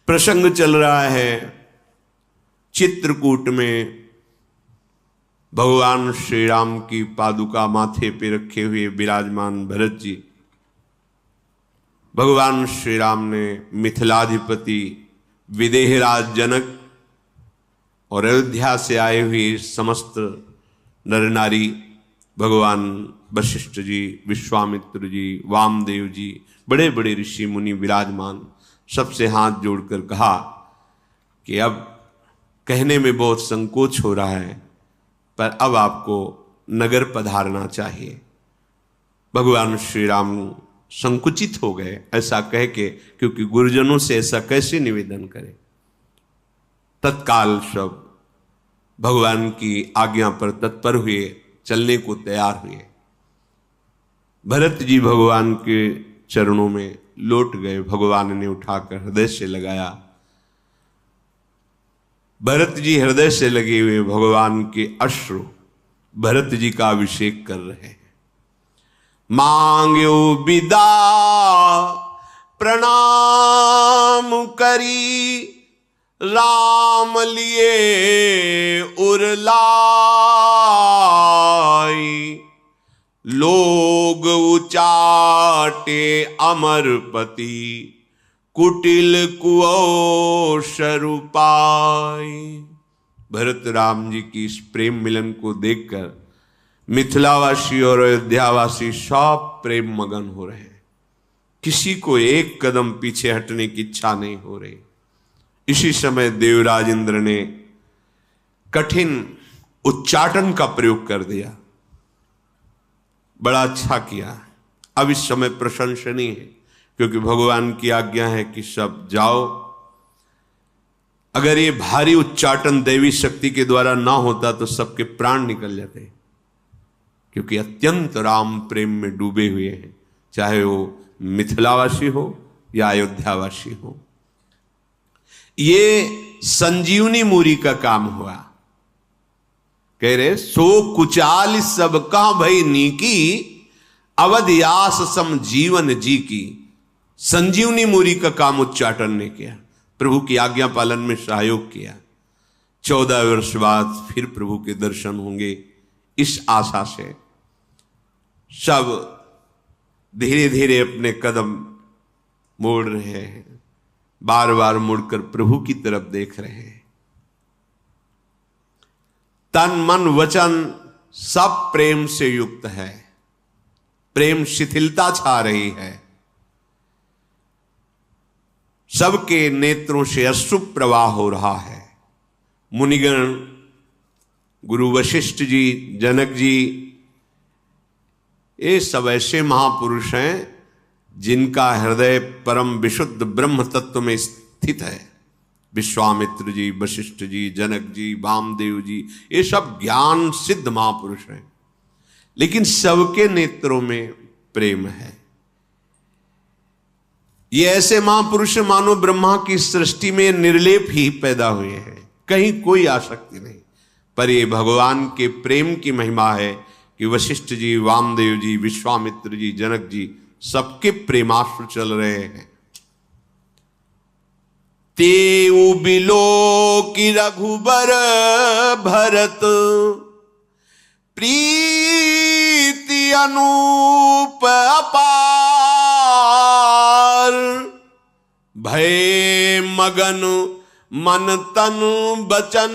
प्रसंग चल रहा है चित्रकूट में। भगवान श्री राम की पादुका माथे पे रखे हुए विराजमान भरत जी, भगवान श्री राम ने मिथिलाधिपति विदेहराज जनक और अयोध्या से आए हुए समस्त नर नारी, भगवान वशिष्ठ जी, विश्वामित्र जी, वामदेव जी, बड़े बड़े ऋषि मुनि विराजमान, सबसे हाथ जोड़कर कहा कि अब कहने में बहुत संकोच हो रहा है, पर अब आपको नगर पधारना चाहिए। भगवान श्री राम संकुचित हो गए ऐसा कह के, क्योंकि गुरुजनों से ऐसा कैसे निवेदन करें। तत्काल सब भगवान की आज्ञा पर तत्पर हुए, चलने को तैयार हुए। भरत जी भगवान के चरणों में लौट गए, भगवान ने उठाकर हृदय से लगाया। भरत जी हृदय से लगे हुए भगवान के अश्रु भरत जी का अभिषेक कर रहे हैं। मांग्यो विदा प्रणाम करी, राम लिए उरलाई, लोग उचाटे अमरपति, कुटिल कुओशर पाई। भरत राम जी की इस प्रेम मिलन को देखकर मिथिलावासी और अयोध्यावासी सब प्रेम मगन हो रहे हैं। किसी को एक कदम पीछे हटने की इच्छा नहीं हो रही। इसी समय देवराज इंद्र ने कठिन उच्चाटन का प्रयोग कर दिया। बड़ा अच्छा किया। अब इस समय प्रशंसनीय है, क्योंकि भगवान की आज्ञा है कि सब जाओ। अगर ये भारी उच्चाटन दैवी शक्ति के द्वारा ना होता तो सबके प्राण निकल जाते, क्योंकि अत्यंत राम प्रेम में डूबे हुए हैं, चाहे वो मिथिलावासी हो या अयोध्यावासी हो। ये संजीवनी मूरी का काम हुआ। कह रहे सो कुचाल सबका भई नीकी, अवधयास सम जीवन जी की। संजीवनी मूरी का काम उच्चाटन ने किया, प्रभु की आज्ञा पालन में सहयोग किया। 14 वर्ष बाद फिर प्रभु के दर्शन होंगे, इस आशा से सब धीरे धीरे अपने कदम मोड़ रहे हैं, बार बार मुड़कर प्रभु की तरफ देख रहे हैं। तन मन वचन सब प्रेम से युक्त है। प्रेम शिथिलता छा रही है। सबके नेत्रों से अश्रु प्रवाह हो रहा है। मुनिगण, गुरु वशिष्ठ जी, जनक जी, ये सब ऐसे महापुरुष हैं जिनका हृदय परम विशुद्ध ब्रह्म तत्व में स्थित है। विश्वामित्र जी, वशिष्ठ जी, जनक जी, वामदेव जी, ये सब ज्ञान सिद्ध महापुरुष हैं, लेकिन सबके नेत्रों में प्रेम है। ये ऐसे महापुरुष मानो ब्रह्मा की सृष्टि में निर्लेप ही पैदा हुए हैं, कहीं कोई आसक्ति नहीं। पर ये भगवान के प्रेम की महिमा है कि वशिष्ठ जी, वामदेव जी, विश्वामित्र जी, जनक जी, सबके प्रेमाश्रु चल रहे हैं। तेऊ बिलो की रघुबर भरत, प्रीति अनूप अपार, भय मगन मन तन बचन,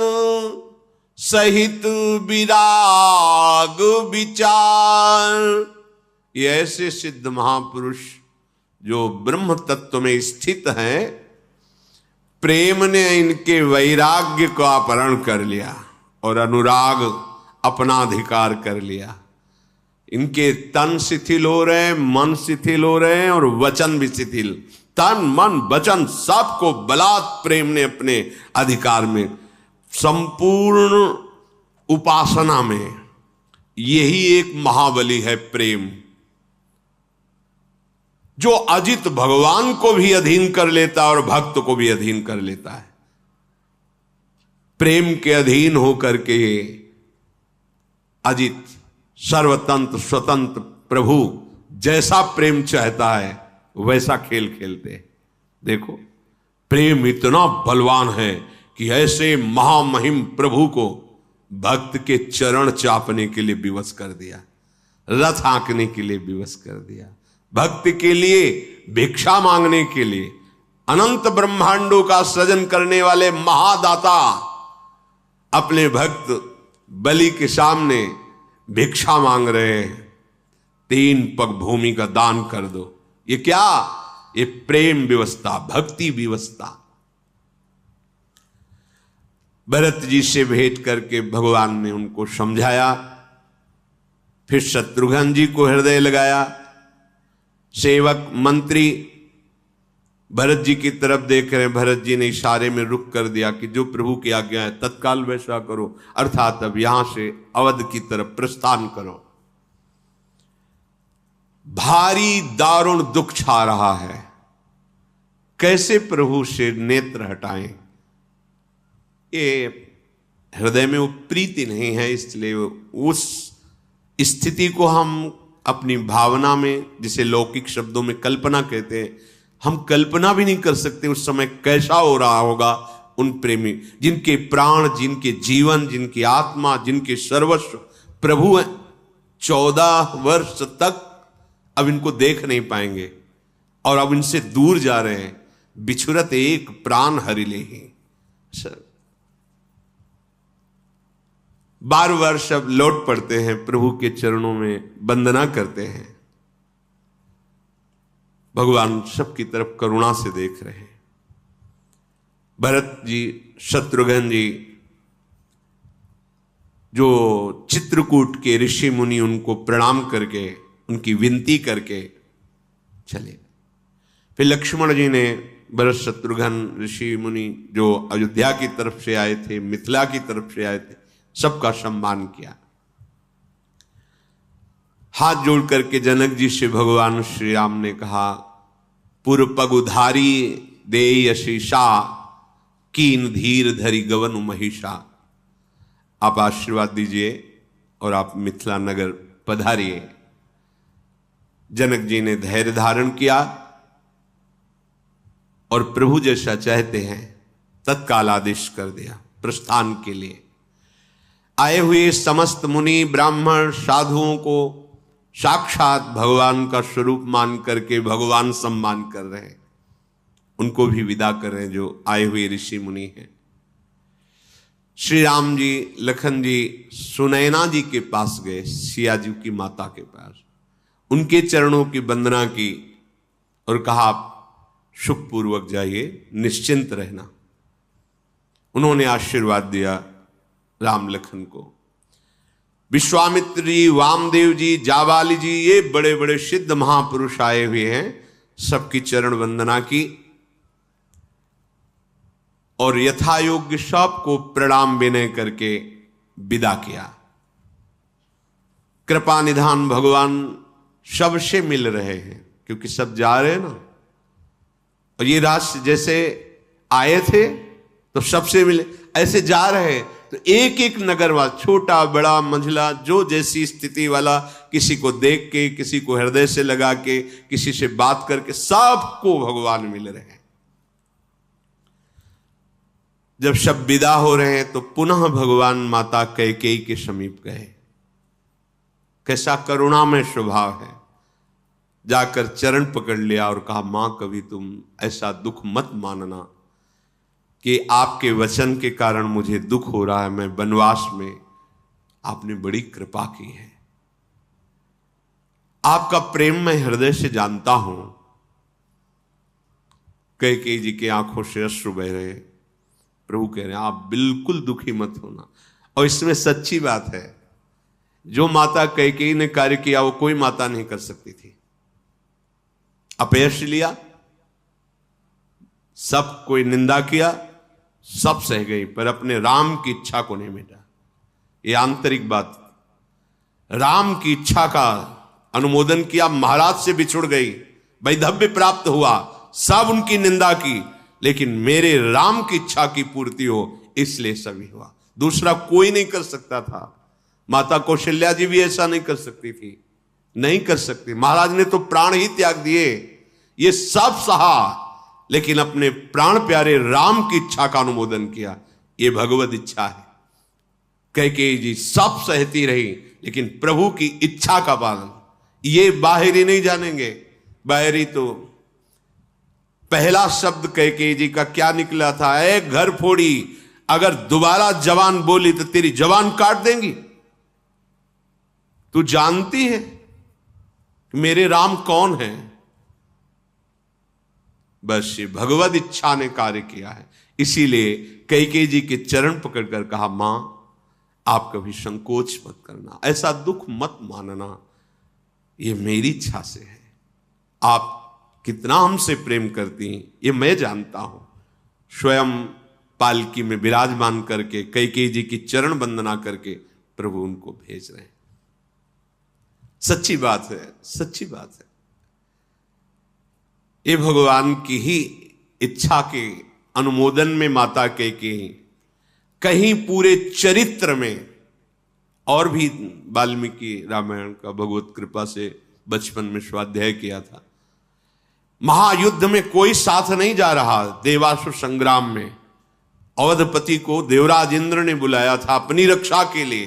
सहित विराग विचार। ये ऐसे सिद्ध महापुरुष जो ब्रह्म तत्व में स्थित हैं, प्रेम ने इनके वैराग्य को अपहरण कर लिया और अनुराग अपना अधिकार कर लिया। इनके तन शिथिल हो रहे हैं, मन शिथिल हो रहे हैं और वचन भी शिथिल। तन मन वचन सबको बलात् प्रेम ने अपने अधिकार में, संपूर्ण उपासना में यही एक महाबली है प्रेम, जो अजित भगवान को भी अधीन कर लेता है और भक्त को भी अधीन कर लेता है। प्रेम के अधीन होकर के अजित सर्वतंत्र स्वतंत्र प्रभु जैसा प्रेम चाहता है वैसा खेल खेलते हैं। देखो प्रेम इतना बलवान है कि ऐसे महामहिम प्रभु को भक्त के चरण चापने के लिए विवश कर दिया, रथ हाँकने के लिए विवश कर दिया, भक्त के लिए भिक्षा मांगने के लिए। अनंत ब्रह्मांडों का सृजन करने वाले महादाता अपने भक्त बलि के सामने भिक्षा मांग रहे हैं, 3 पग भूमि का दान कर दो। ये क्या? ये प्रेम व्यवस्था, भक्ति व्यवस्था। भरत जी से भेंट करके भगवान ने उनको समझाया, फिर शत्रुघ्न जी को हृदय लगाया। सेवक मंत्री भरत जी की तरफ देख रहे हैं, भरत जी ने इशारे में रुक कर दिया कि जो प्रभु की आज्ञा है तत्काल वैसा करो, अर्थात अब यहां से अवध की तरफ प्रस्थान करो। भारी दारुण दुख छा रहा है, कैसे प्रभु से नेत्र हटाएं? ये हृदय में वो प्रीति नहीं है, इसलिए उस स्थिति को हम अपनी भावना में, जिसे लौकिक शब्दों में कल्पना कहते हैं, हम कल्पना भी नहीं कर सकते उस समय कैसा हो रहा होगा उन प्रेमी जिनके प्राण, जिनके जीवन, जिनकी आत्मा, जिनके सर्वस्व प्रभु हैं। 14 वर्ष तक अब इनको देख नहीं पाएंगे और अब इनसे दूर जा रहे हैं। बिछुरत एक प्राण हरिले ही। 12 वर्ष अब लौट पड़ते हैं, प्रभु के चरणों में वंदना करते हैं। भगवान सबकी तरफ करुणा से देख रहे हैं। भरत जी, शत्रुघ्न जी, जो चित्रकूट के ऋषि मुनि, उनको प्रणाम करके, उनकी विनती करके चले। फिर लक्ष्मण जी ने भरत शत्रुघ्न ऋषि मुनि जो अयोध्या की तरफ से आए थे, मिथिला की तरफ से आए थे, सबका सम्मान किया। हाथ जोड़ करके जनक जी से भगवान श्री राम ने कहा, पुर पग उधारी देय शीशा, कीन धीर धरी गवन महिषा। आप आशीर्वाद दीजिए और आप मिथिला नगर पधारिए। जनक जी ने धैर्य धारण किया और प्रभु जैसा चाहते हैं तत्काल आदेश कर दिया प्रस्थान के लिए। आए हुए समस्त मुनि, ब्राह्मण, साधुओं को साक्षात भगवान का स्वरूप मान करके भगवान सम्मान कर रहे हैं, उनको भी विदा कर रहे हैं जो आए हुए ऋषि मुनि हैं। श्री राम जी, लखन जी सुनैना जी के पास गए, सिया जी की माता के पास, उनके चरणों की वंदना की और कहा, आप सुखपूर्वक जाइए, निश्चिंत रहना। उन्होंने आशीर्वाद दिया राम लखन को। विश्वामित्र जी, वामदेव जी, जाबाली जी, ये बड़े बड़े सिद्ध महापुरुष आए हुए हैं, सबकी चरण वंदना की और यथा योग्य सबको प्रणाम विनय करके विदा किया। कृपा निधान भगवान सबसे मिल रहे हैं, क्योंकि सब जा रहे हैं ना। और ये राष्ट्र जैसे आए थे तो सबसे मिले, ऐसे जा रहे हैं तो एक एक नगर वाला, छोटा बड़ा मंझला, जो जैसी स्थिति वाला, किसी को देख के, किसी को हृदय से लगा के, किसी से बात करके, सबको भगवान मिल रहे हैं। जब सब विदा हो रहे हैं तो पुनः भगवान माता कैकेयी के समीप गए। कैसा करुणामय स्वभाव है। जाकर चरण पकड़ लिया और कहा, मां कभी तुम ऐसा दुख मत मानना कि आपके वचन के कारण मुझे दुख हो रहा है, मैं वनवास में, आपने बड़ी कृपा की है, आपका प्रेम मैं हृदय से जानता हूं। कैकेयी जी की आंखों से अश्रु बह रहे। प्रभु कह रहे हैं, आप बिल्कुल दुखी मत होना। और इसमें सच्ची बात है, जो माता कैकेयी ने कार्य किया वो कोई माता नहीं कर सकती थी। अपयश लिया, सब कोई निंदा किया, सब सह गई, पर अपने राम की इच्छा को नहीं मिटा। ये आंतरिक बात, राम की इच्छा का अनुमोदन किया, महाराज से बिछुड़ गई, वैधव्य प्राप्त हुआ, सब उनकी निंदा की, लेकिन मेरे राम की इच्छा की पूर्ति हो इसलिए सभी हुआ। दूसरा कोई नहीं कर सकता था। माता कौशल्या जी भी ऐसा नहीं कर सकती थी, नहीं कर सकती। महाराज ने तो प्राण ही त्याग दिए, ये सब सहा, लेकिन अपने प्राण प्यारे राम की इच्छा का अनुमोदन किया। ये भगवत इच्छा है। कैकेयी जी सब सहती रही, लेकिन प्रभु की इच्छा का पालन। ये बाहरी नहीं जानेंगे। बाहरी तो पहला शब्द कैकेयी जी का क्या निकला था? ए घर फोड़ी, अगर दोबारा जवान बोली तो तेरी जवान काट देंगी। तू जानती है मेरे राम कौन है? बस ये भगवत इच्छा ने कार्य किया है। इसीलिए कैकेयी जी के चरण पकड़कर कहा, मां आप कभी संकोच मत करना, ऐसा दुख मत मानना, ये मेरी इच्छा से है। आप कितना हमसे प्रेम करती हैं ये मैं जानता हूं। स्वयं पालकी में विराजमान करके कैकेयी जी की चरण वंदना करके प्रभु उनको भेज रहे हैं। सच्ची बात है, सच्ची बात है। ये भगवान की ही इच्छा के अनुमोदन में माता कैकेयी कहीं पूरे चरित्र में, और भी वाल्मीकि रामायण का भगवत कृपा से बचपन में स्वाध्याय किया था। महायुद्ध में कोई साथ नहीं जा रहा। देवासुर संग्राम में अवधपति को देवराज इंद्र ने बुलाया था अपनी रक्षा के लिए,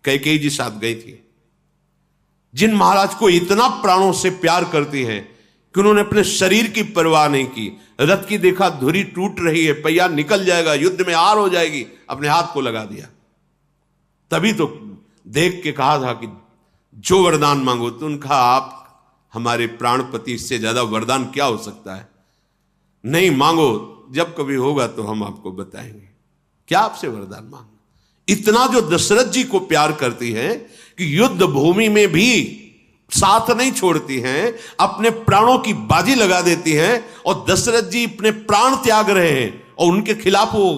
कैकेयी जी साथ गई थी। जिन महाराज को इतना प्राणों से प्यार करती है कि उन्होंने अपने शरीर की परवाह नहीं की। रथ की देखा धुरी टूट रही है, पहिया निकल जाएगा, युद्ध में हार हो जाएगी, अपने हाथ को लगा दिया। तभी तो देख के कहा था कि जो वरदान मांगो। तो उनका आप हमारे प्राणपति, इससे ज्यादा वरदान क्या हो सकता है? नहीं मांगो, जब कभी होगा तो हम आपको बताएंगे। क्या आपसे वरदान मांगना? इतना जो दशरथ जी को प्यार करती है कि युद्ध भूमि में भी साथ नहीं छोड़ती हैं, अपने प्राणों की बाजी लगा देती हैं। और दशरथ जी अपने प्राण त्याग रहे हैं और उनके खिलाफ वो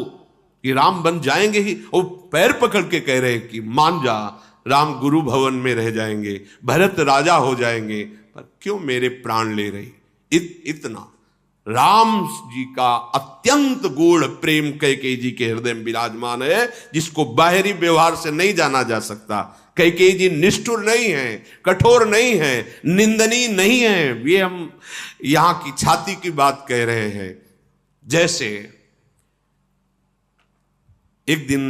कि राम बन जाएंगे ही, और पैर पकड़ के कह रहे हैं कि मान जा, राम गुरु भवन में रह जाएंगे, भरत राजा हो जाएंगे, पर क्यों मेरे प्राण ले रही? इतना राम जी का अत्यंत गूढ़ प्रेम कैकेयी जी के हृदय में विराजमान है, जिसको बाहरी व्यवहार से नहीं जाना जा सकता। कैकेयी जी निष्ठुर नहीं है, कठोर नहीं है, निंदनीय नहीं है। ये हम यहां की छाती की बात कह रहे हैं। जैसे एक दिन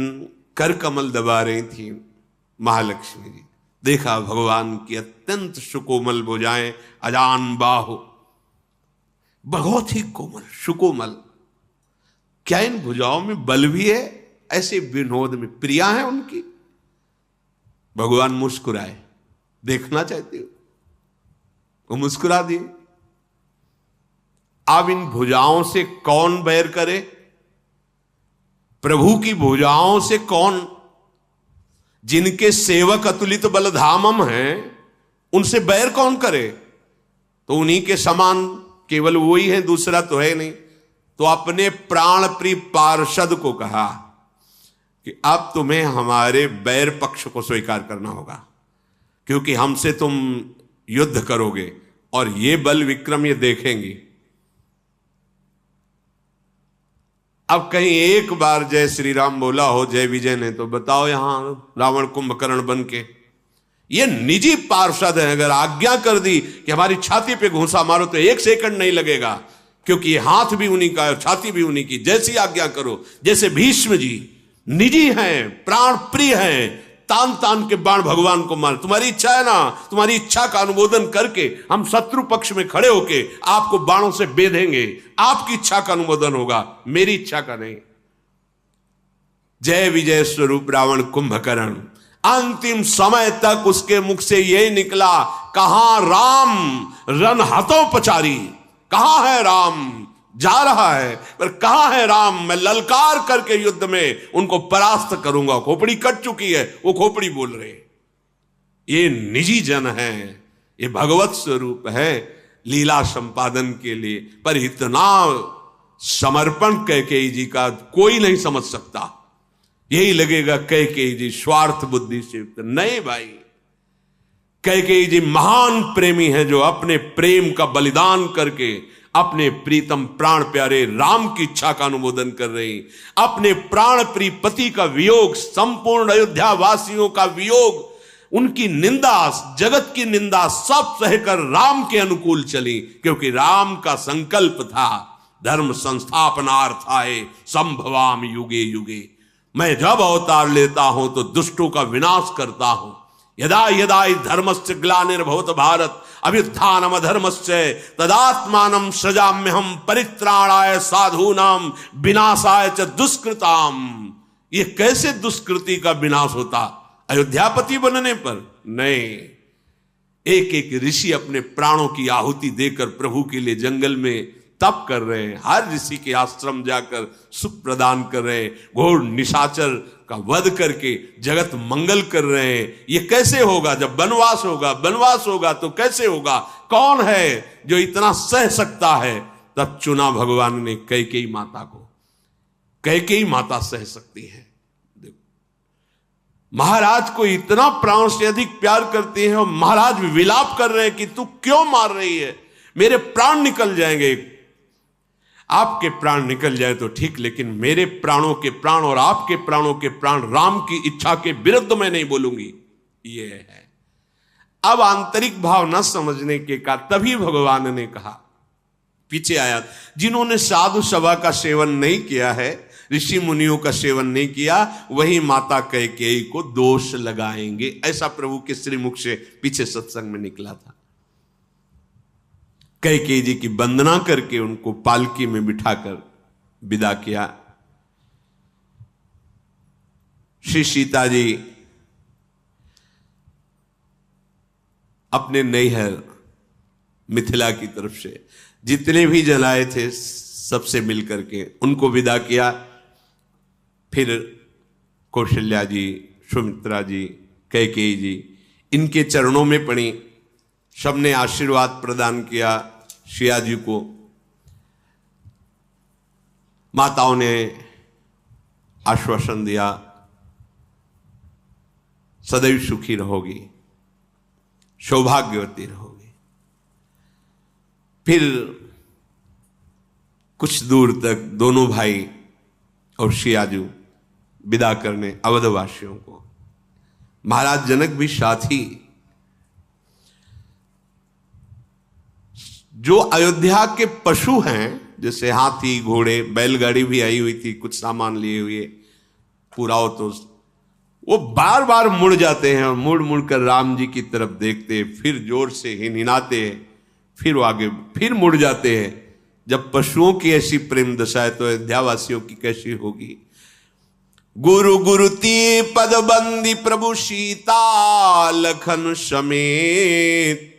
कर कमल दबा रही थी महालक्ष्मी जी, देखा भगवान की अत्यंत सुकोमल भुजाएं, अजान बाहु, बहुत ही कोमल सुकोमल। क्या इन भुजाओं में बल भी है? ऐसे विनोद में प्रिया है उनकी। भगवान मुस्कुराए, देखना चाहते हो? वो मुस्कुरा दिए। अब इन भुजाओं से कौन बैर करे? प्रभु की भुजाओं से कौन? जिनके सेवक अतुलित बलधामम हैं, उनसे बैर कौन करे? तो उन्हीं के समान केवल वो ही है, दूसरा तो है नहीं। तो अपने प्राण प्रिय पार्षद को कहा कि अब तुम्हें हमारे बैर पक्ष को स्वीकार करना होगा, क्योंकि हमसे तुम युद्ध करोगे और ये बल विक्रम ये देखेंगी। अब कहीं एक बार जय श्री राम बोला हो जय विजय ने, तो बताओ यहां रावण कुंभकर्ण बन के। ये निजी पार्षद है, अगर आज्ञा कर दी कि हमारी छाती पे घूंसा मारो तो 1 सेकंड नहीं लगेगा, क्योंकि ये हाथ भी उन्हीं का है, छाती भी उन्हीं की। जैसी आज्ञा करो। जैसे भीष्म जी निजी हैं, प्राण प्रिय हैं, तान तान के बाण भगवान को मार। तुम्हारी इच्छा है ना, तुम्हारी इच्छा का अनुमोदन करके हम शत्रु पक्ष में खड़े होके आपको बाणों से बेधेंगे, आपकी इच्छा का अनुमोदन होगा, मेरी इच्छा का नहीं। जय विजय स्वरूप रावण कुंभकर्ण, अंतिम समय तक उसके मुख से यही निकला, कहां राम रन हतोपचारी, कहां है राम? जा रहा है पर कहां है राम? मैं ललकार करके युद्ध में उनको परास्त करूंगा। खोपड़ी कट चुकी है, वो खोपड़ी बोल रहे। ये निजी जन है, ये भगवत स्वरूप है लीला संपादन के लिए। पर इतना समर्पण कैकेयी जी का कोई नहीं समझ सकता। यही लगेगा कैकेयी जी स्वार्थ बुद्धि से युक्त। नहीं भाई, कैकेयी जी महान प्रेमी है, जो अपने प्रेम का बलिदान करके अपने प्रीतम प्राण प्यारे राम की इच्छा का अनुमोदन कर रही। अपने प्राण प्रिय पति का वियोग, संपूर्ण अयोध्या वासियों का वियोग, उनकी निंदा, जगत की निंदा सब सहकर राम के अनुकूल चली, क्योंकि राम का संकल्प था धर्म संस्थापनार्थाय संभवाम युगे युगे। मैं जब अवतार लेता हूं तो दुष्टों का विनाश करता हूं। यदा यदा हि धर्मस्य ग्लानिर्भवत भारत अभ्युत्थानम् अधर्मस्य तदात्मानं सृजाम्यहम् परित्राणाय साधूनां विनाशाय च दुष्कृताम। ये कैसे दुष्कृति का विनाश होता? अयोध्यापति बनने पर नहीं। एक एक ऋषि अपने प्राणों की आहुति देकर प्रभु के लिए जंगल में तप कर रहे हैं। हर ऋषि के आश्रम जाकर सुख प्रदान कर रहे हैं, घोर निशाचर का वध करके जगत मंगल कर रहे हैं। ये कैसे होगा? जब वनवास होगा, वनवास होगा तो कैसे होगा? कौन है जो इतना सह सकता है? तब चुना भगवान ने कैकेयी माता को। कैकेयी माता सह सकती है। महाराज को इतना प्राण से अधिक प्यार करते हैं और महाराज विलाप कर रहे हैं कि तू क्यों मार रही है, मेरे प्राण निकल जाएंगे। आपके प्राण निकल जाए तो ठीक, लेकिन मेरे प्राणों के प्राण और आपके प्राणों के प्राण राम की इच्छा के विरुद्ध मैं नहीं बोलूंगी। ये है। अब आंतरिक भाव न समझने के कारण तभी भगवान ने कहा, पीछे आया, जिन्होंने साधु सभा का सेवन नहीं किया है, ऋषि मुनियों का सेवन नहीं किया, वही माता कैकेयी को दोष लगाएंगे। ऐसा प्रभु के श्रीमुख से पीछे सत्संग में निकला था। कैकेयी जी की वंदना करके उनको पालकी में बिठाकर विदा किया। श्री सीता जी अपने नैहर मिथिला की तरफ से जितने भी जन आए थे सबसे मिलकर के उनको विदा किया। फिर कौशल्या जी, सुमित्रा जी, कैकेयी जी इनके चरणों में पड़ी। सबने आशीर्वाद प्रदान किया सिया जी को। माताओं ने आश्वासन दिया, सदैव सुखी रहोगी, सौभाग्यवती रहोगी। फिर कुछ दूर तक दोनों भाई और सियाजू विदा करने अवधवासियों को। महाराज जनक भी साथ ही। जो अयोध्या के पशु हैं, जैसे हाथी, घोड़े, बैलगाड़ी भी आई हुई थी कुछ सामान लिए हुए, पूरा हो तो वो बार बार मुड़ जाते हैं और मुड़ मुड़ कर राम जी की तरफ देखते, फिर जोर से हिनहिनाते हैं, फिर वो आगे फिर मुड़ जाते हैं। जब पशुओं की ऐसी प्रेम दशा है तो अयोध्यावासियों की कैसी होगी। गुरु गुरुती पदबंदी प्रभु सीता लखन समेत,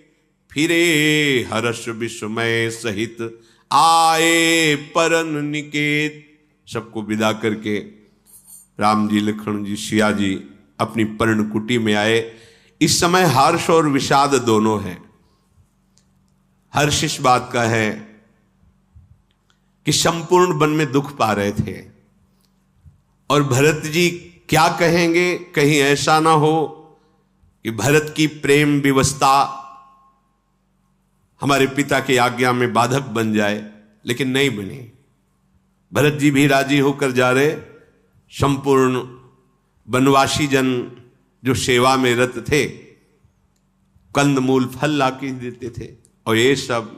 फिरे हर्ष विस्मय सहित आए परन निकेत। सबको विदा करके राम जी, लक्ष्मण जी, सिया जी अपनी पर्णकुटी में आए। इस समय हर्ष और विषाद दोनों है। हर्ष इस बात का है कि संपूर्ण वन में दुख पा रहे थे और भरत जी क्या कहेंगे, कहीं ऐसा ना हो कि भरत की प्रेम विवशता हमारे पिता की आज्ञा में बाधक बन जाए, लेकिन नहीं बनी। भरत जी भी राजी होकर जा रहे। संपूर्ण वनवासी जन जो सेवा में रत थे कंदमूल फल लाके देते थे और ये सब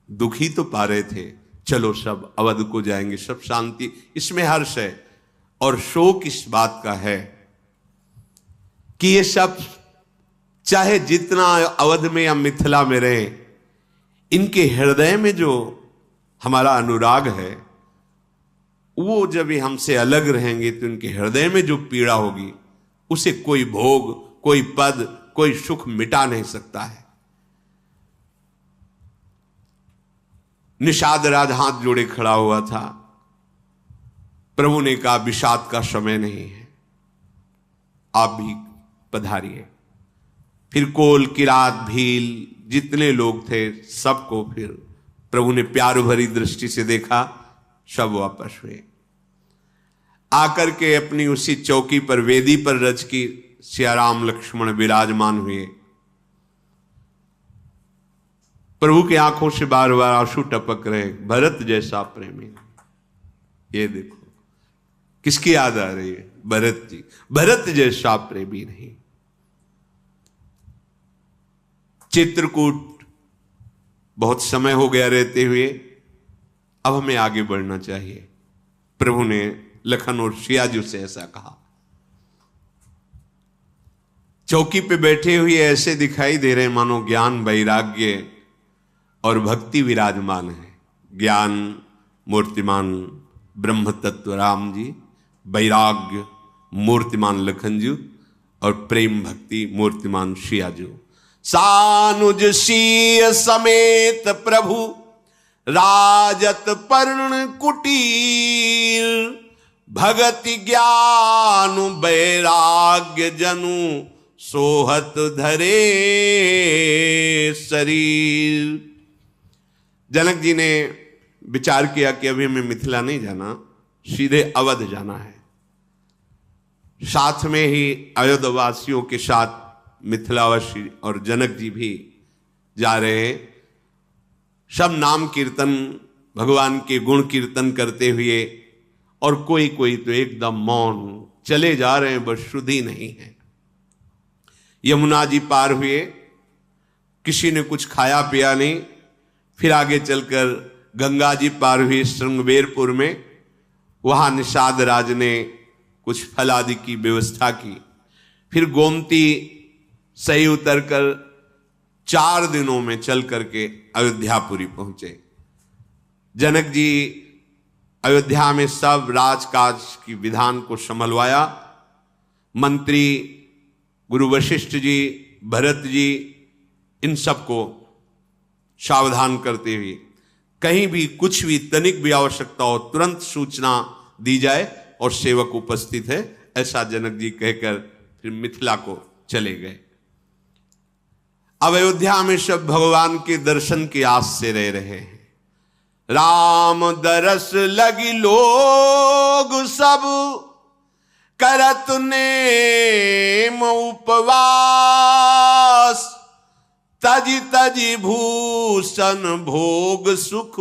दुखी तो पा रहे थे। चलो सब अवध को जाएंगे, सब शांति, इसमें हर्ष है। और शोक इस बात का है कि ये सब चाहे जितना अवध में या मिथिला में रहे, इनके हृदय में जो हमारा अनुराग है वो जब ये हमसे अलग रहेंगे तो इनके हृदय में जो पीड़ा होगी उसे कोई भोग, कोई पद, कोई सुख मिटा नहीं सकता है। निषाद राज हाथ जोड़े खड़ा हुआ था। प्रभु ने कहा विषाद का समय नहीं है, आप भी पधारिए। फिर कोल, किरात, भील जितने लोग थे सबको फिर प्रभु ने प्यार भरी दृष्टि से देखा, सब वापस हुए। आकर के अपनी उसी चौकी पर, वेदी पर रच की सिया राम लक्ष्मण विराजमान हुए। प्रभु की आंखों से बार बार आंसू टपक रहे। भरत जैसा प्रेमी, ये देखो किसकी याद आ रही है? भरत जी। भरत जैसा प्रेमी नहीं। चित्रकूट बहुत समय हो गया रहते हुए, अब हमें आगे बढ़ना चाहिए। प्रभु ने लखन और सियाजू से ऐसा कहा। चौकी पे बैठे हुए ऐसे दिखाई दे रहे मानो ज्ञान, वैराग्य और भक्ति विराजमान है। ज्ञान मूर्तिमान ब्रह्म तत्व राम जी, वैराग्य मूर्तिमान लखन जी और प्रेम भक्ति मूर्तिमान सियाजू। सानुज सीय समेत प्रभु राजत पर्ण कुटीर, भगति ज्ञान वैराग्य जनु सोहत धरे शरीर। जनक जी ने विचार किया कि अभी हमें मिथिला नहीं जाना, सीधे अवध जाना है। साथ में ही अयोध्यवासियों के साथ मिथिलावासी और जनक जी भी जा रहे हैं। सब नाम कीर्तन, भगवान के गुण कीर्तन करते हुए, और कोई कोई तो एकदम मौन चले जा रहे हैं, बस शुद्धि नहीं है। यमुना जी पार हुए, किसी ने कुछ खाया पिया नहीं। फिर आगे चलकर गंगा जी पार हुई श्रृंगवेरपुर में, वहां निषाद राज ने कुछ फल आदि की व्यवस्था की। फिर गोमती सही उतरकर 4 दिनों में चल करके अयोध्यापुरी पहुंचे। जनक जी अयोध्या में सब राजकाज की विधान को संभलवाया। मंत्री गुरु वशिष्ठ जी, भरत जी, इन सबको सावधान करते हुए कहीं भी कुछ भी तनिक भी आवश्यकता हो तुरंत सूचना दी जाए और सेवक उपस्थित है, ऐसा जनक जी कहकर फिर मिथिला को चले गए। अब अयोध्या में सब भगवान के दर्शन की आस से रह रहे हैं। राम दरस लगी लोग सब करत नेम उपवास, तजी तजी भूषण भोग सुख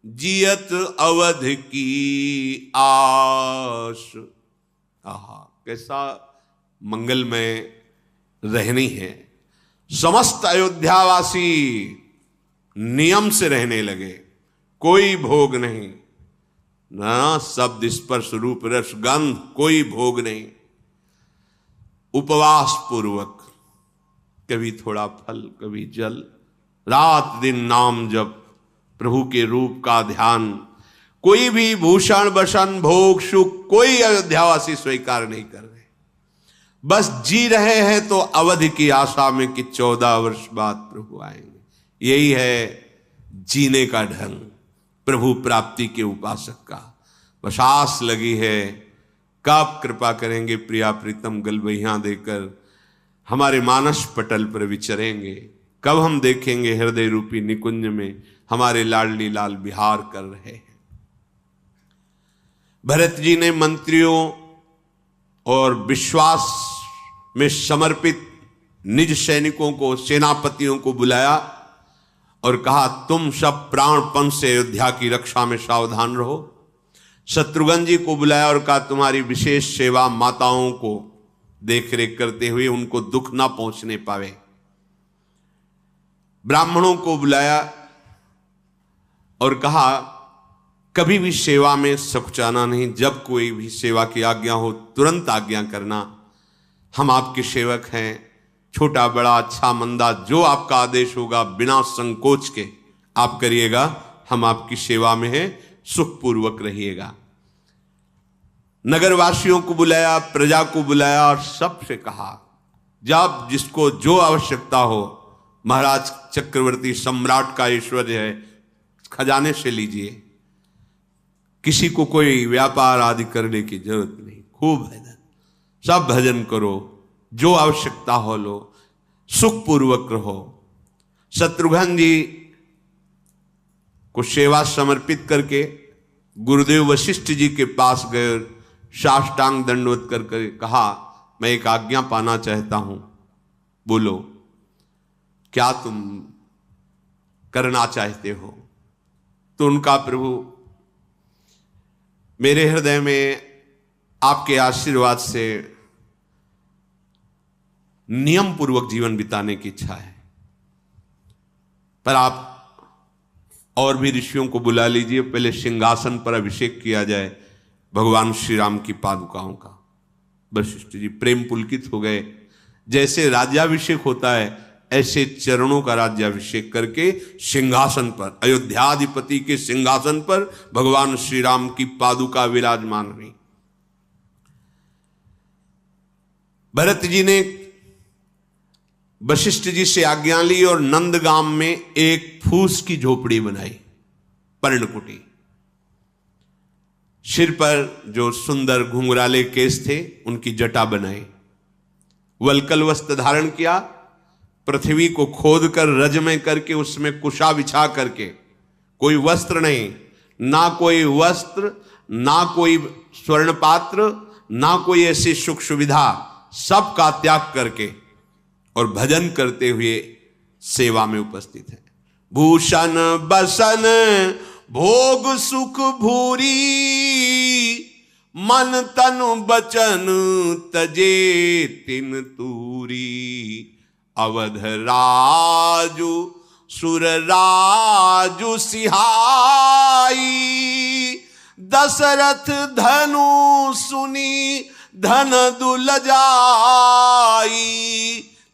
जियत अवध की आस। आहा, कैसा मंगलमय रहनी है। समस्त अयोध्यावासी नियम से रहने लगे, कोई भोग नहीं, ना शब्द स्पर्श रूप रस गंध, कोई भोग नहीं। उपवास पूर्वक, कभी थोड़ा फल, कभी जल, रात दिन नाम जप, प्रभु के रूप का ध्यान। कोई भी भूषण वसन भोग सुख कोई अयोध्यावासी स्वीकार नहीं कर रहे, बस जी रहे हैं तो अवधि की आशा में कि 14 वर्ष बाद प्रभु आएंगे। यही है जीने का ढंग प्रभु प्राप्ति के उपासक का। बस आस लगी है कब कृपा करेंगे प्रिया प्रीतम गलबहियां देकर हमारे मानस पटल पर विचरेंगे, कब हम देखेंगे हृदय रूपी निकुंज में हमारे लाडली लाल विहार कर रहे हैं। भरत जी ने मंत्रियों और विश्वास में समर्पित निज सैनिकों को, सेनापतियों को बुलाया और कहा, तुम सब प्राणपण से अयोध्या की रक्षा में सावधान रहो। शत्रुघ्न जी को बुलाया और कहा, तुम्हारी विशेष सेवा माताओं को देख रेख करते हुए उनको दुख ना पहुंचने पावे। ब्राह्मणों को बुलाया और कहा, कभी भी सेवा में सकुचाना नहीं, जब कोई भी सेवा की आज्ञा हो तुरंत आज्ञा करना। हम आपके सेवक हैं, छोटा बड़ा अच्छा मंदा जो आपका आदेश होगा बिना संकोच के आप करिएगा, हम आपकी सेवा में हैं, सुखपूर्वक रहिएगा। नगरवासियों को बुलाया, प्रजा को बुलाया और सबसे कहा, जब जिसको जो आवश्यकता हो, महाराज चक्रवर्ती सम्राट का ऐश्वर्य है, खजाने से लीजिए, किसी को कोई व्यापार आदि करने की जरूरत नहीं, खूब भजन, सब भजन करो, जो आवश्यकता हो लो, सुखपूर्वक रहो। शत्रुघ्न जी को सेवा समर्पित करके गुरुदेव वशिष्ठ जी के पास गए, साष्टांग दंडवत करके कहा, मैं एक आज्ञा पाना चाहता हूं, बोलो क्या तुम करना चाहते हो। तो उनका, प्रभु मेरे हृदय में आपके आशीर्वाद से नियम पूर्वक जीवन बिताने की इच्छा है, पर आप और भी ऋषियों को बुला लीजिए, पहले सिंहासन पर अभिषेक किया जाए भगवान श्री राम की पादुकाओं का। वशिष्ठ जी प्रेम पुलकित हो गए। जैसे राज्याभिषेक होता है ऐसे चरणों का राज्याभिषेक करके सिंहासन पर, अयोध्याधिपति के सिंहासन पर भगवान श्री राम की पादुका विराजमान हुई। भरत जी ने वशिष्ठ जी से आज्ञा ली और नंदगाम में एक फूस की झोपड़ी बनाई, पर्णकुटी। सिर पर जो सुंदर घुंघराले केस थे उनकी जटा बनाई, वल्कल वस्त्र धारण किया, पृथ्वी को खोद कर रज में करके उसमें कुशा बिछा करके, कोई वस्त्र नहीं, ना कोई वस्त्र, ना कोई स्वर्ण पात्र, ना कोई ऐसी सुख सुविधा, सब का त्याग करके और भजन करते हुए सेवा में उपस्थित है। भूषण बसन भोग सुख भूरी, मन तनु बचन तजे तिन तूरी। अवध राजु सुर राजु सिहाई, दशरथ धनु सुनी धन दुल जाई।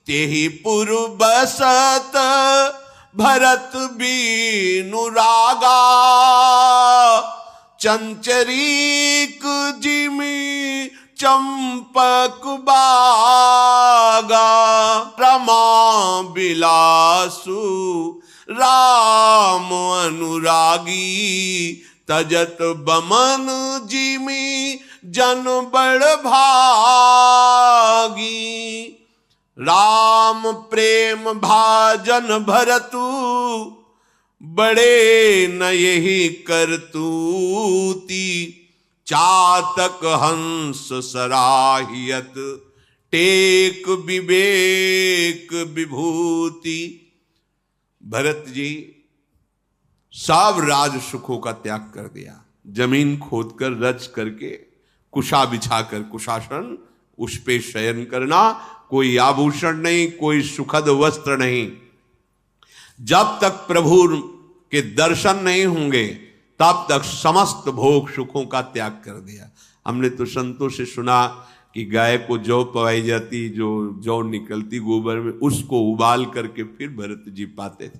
तेहि पुर बसत भरत बीनु रागा, चंचरीक जिमी चंपक बागा। रमा बिलासु राम अनुरागी, तजत बमन जिमी जन बड़ भागी। राम प्रेम भाजन भरतु, बड़े न यही करतूती। चातक हंस सराहियत, टेक विवेक विभूति। भरत जी सब राज सुखों का त्याग कर दिया, जमीन खोदकर रच करके कुशा बिछाकर, कुशासन, उस पे शयन करना, कोई आभूषण नहीं, कोई सुखद वस्त्र नहीं। जब तक प्रभु के दर्शन नहीं होंगे तब तक समस्त भोग सुखों का त्याग कर दिया। हमने तो संतों से सुना कि गाय को जौ पवाई जाती, जो जौ निकलती गोबर में, उसको उबाल करके फिर भरत जी पाते थे।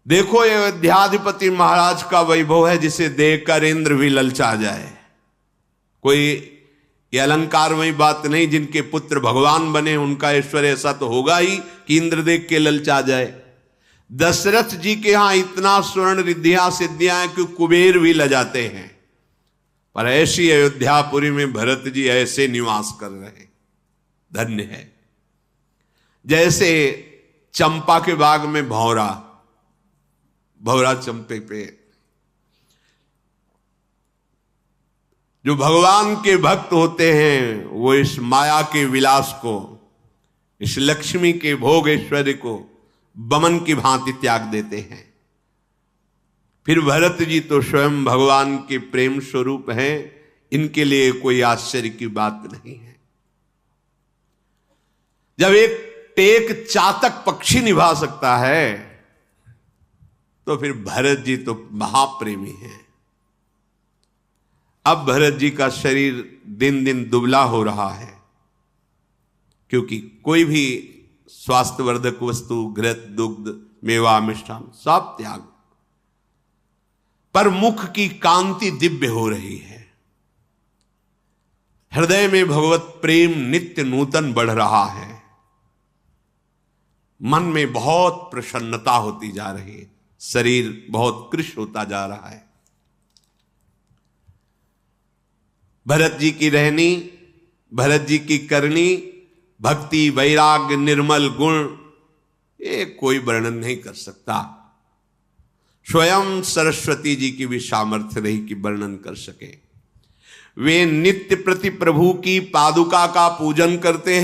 देखो ये अयोध्याधिपति महाराज का वैभव है, जिसे देखकर इंद्र भी ललचा जाए। कोई ये अलंकारमयी बात नहीं, जिनके पुत्र भगवान बने उनका ऐश्वर्य ऐसा तो होगा ही कि इंद्र देख के ललचा जाए। दशरथ जी के यहां इतना स्वर्ण रिद्धियां सिद्धियां हैं कि कुबेर भी लजाते हैं, पर ऐसी अयोध्यापुरी में भरत जी ऐसे निवास कर रहे, धन्य है। जैसे चंपा के बाग में भौरा, भौरा चंपे पे, जो भगवान के भक्त होते हैं वो इस माया के विलास को, इस लक्ष्मी के भोग ऐश्वर्य को बमन की भांति त्याग देते हैं। फिर भरत जी तो स्वयं भगवान के प्रेम स्वरूप हैं, इनके लिए कोई आश्चर्य की बात नहीं है। जब एक टेक चातक पक्षी निभा सकता है तो फिर भरत जी तो महाप्रेमी हैं। अब भरत जी का शरीर दिन दिन दुबला हो रहा है, क्योंकि कोई भी स्वास्थ्यवर्धक वस्तु, घृत, दुग्ध, मेवा, मिष्ठान सब त्याग, पर मुख की कांति दिव्य हो रही है। हृदय में भगवत प्रेम नित्य नूतन बढ़ रहा है। मन में बहुत प्रसन्नता होती जा रही है, शरीर बहुत कृश होता जा रहा है। भरत जी की रहनी, भरत जी की करनी, भक्ति, वैराग्य, निर्मल गुण, ये कोई वर्णन नहीं कर सकता। स्वयं सरस्वती जी की भी सामर्थ्य नहीं कि वर्णन कर सके। वे नित्य प्रति प्रभु की पादुका का पूजन करते हैं।